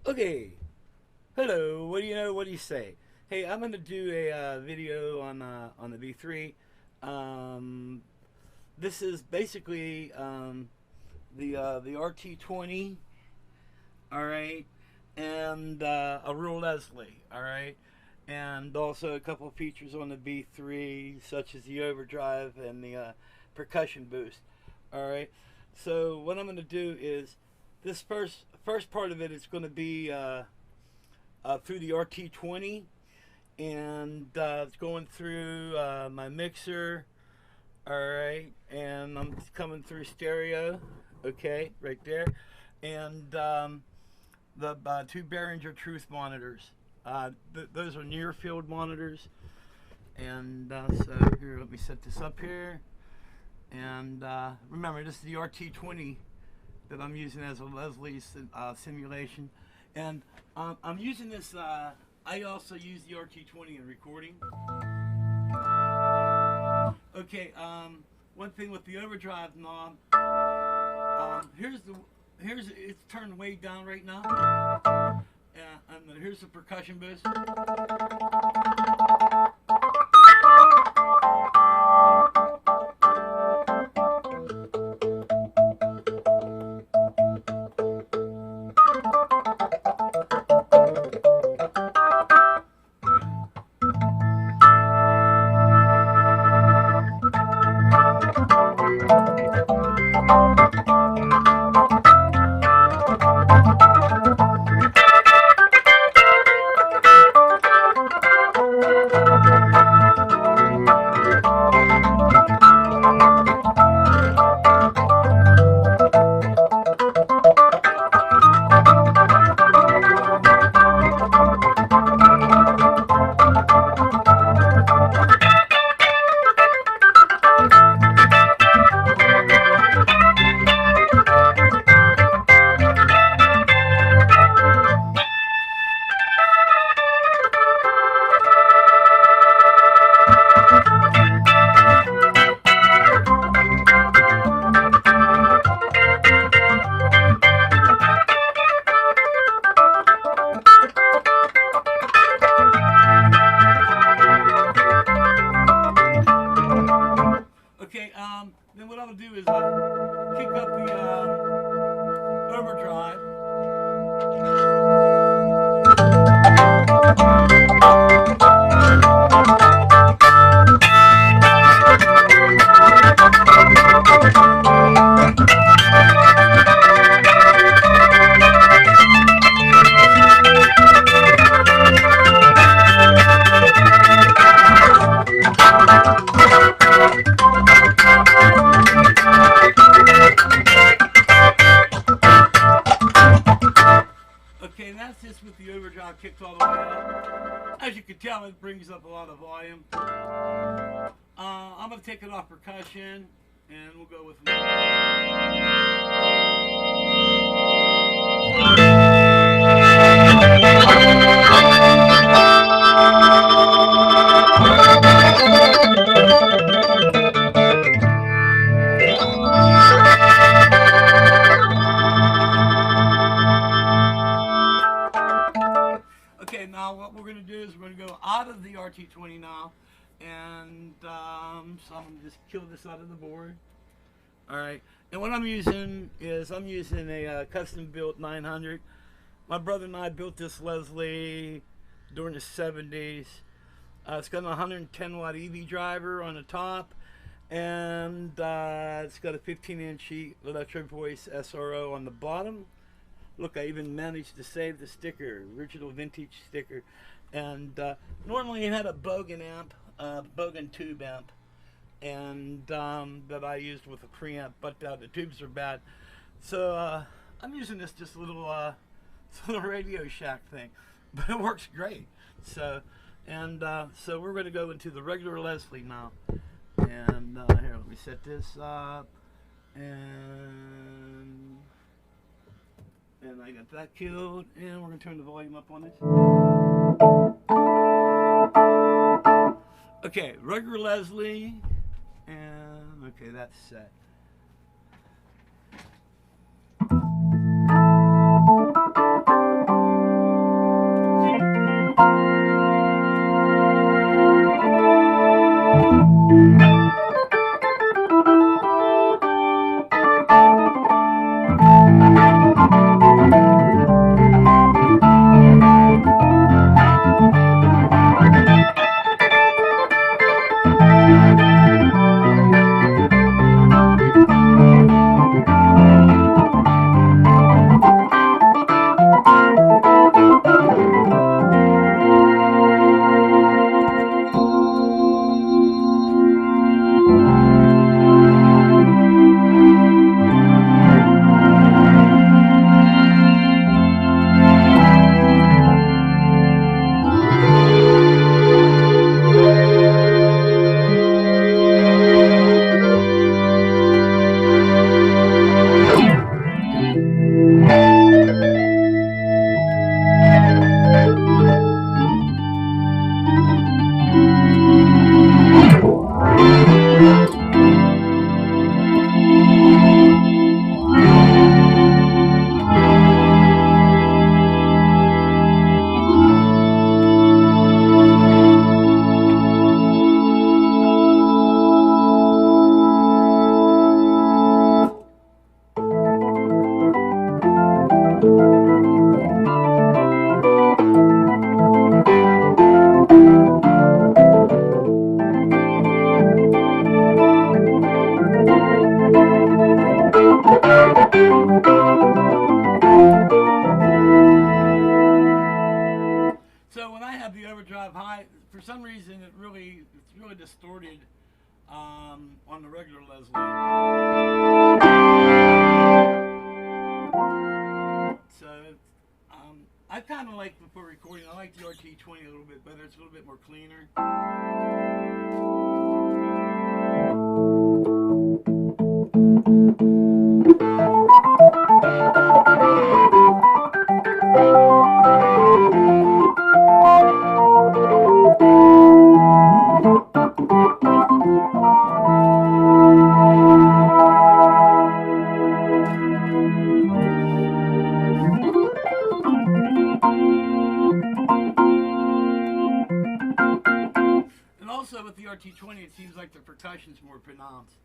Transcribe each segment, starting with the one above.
Okay, hello. What do you know? What do you say? Hey, I'm gonna do a video on the V3. Um, this is basically the RT20. All right, and a real Leslie. All right, and also a couple of features on the V3, such as the overdrive and the percussion boost. All right. So what I'm gonna do is this first part of it is going to be through the RT20, and it's going through my mixer. All right, and I'm coming through stereo. Okay, right there, and the two Behringer Truth monitors. Those are near field monitors, and so here, let me set this up here. And remember, this is the RT20 that I'm using as a Leslie simulation. And I'm using this, I also use the RT20 in recording. Okay, one thing with the overdrive knob, it's turned way down right now. And here's the percussion boost. Okay, then what I'm gonna do is kick up the overdrive. Okay, and that's just with the overdrive kicked all the way up. As you can tell, it brings up a lot of volume. I'm gonna take it off percussion, and we'll go with. Okay, now what we're going to do is we're going to go out of the RT20 now, and so I'm going to just kill this out of the board. All right, and what I'm using is a custom built 900. My brother and I built this Leslie during the 70s. It's got a 110 watt EV driver on the top, and it's got a 15-inch Electro Voice SRO on the bottom. Look, I even managed to save the sticker, original vintage sticker. And normally it had a Bogan amp, Bogan tube amp, and that I used with a preamp, but the tubes are bad. So I'm using this just a little Radio Shack thing, but it works great. So, so we're going to go into the regular Leslie now. And here, let me set this up, and I got that killed, and we're going to turn the volume up on this. Okay, regular Leslie, and okay, that's set. some reason it's really distorted on the regular Leslie. So I kind of like, before recording, I like the RT20 a little bit better. It's a little bit more cleaner. And also with the RT20, it seems like the percussion's more pronounced.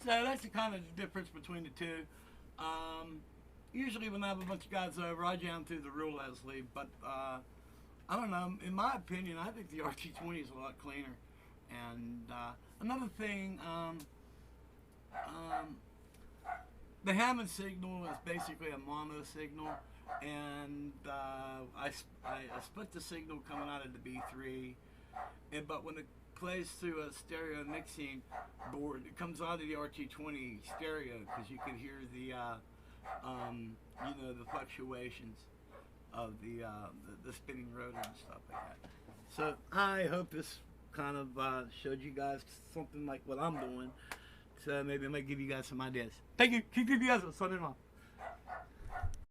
So that's the kind of difference between the two. Usually when I have a bunch of guys over, I jam through the real Leslie, but I don't know. In my opinion, I think the RT20 is a lot cleaner. And another thing, the Hammond signal is basically a mono signal, and I split the signal coming out of the B3, but when it plays through a stereo mixing board, it comes out of the RT20 stereo, because you can hear the the fluctuations of the spinning rotor and stuff like that. So I hope this kind of showed you guys something like what I'm doing. So maybe it might give you guys some ideas. Thank you. Keep you guys. Signing off.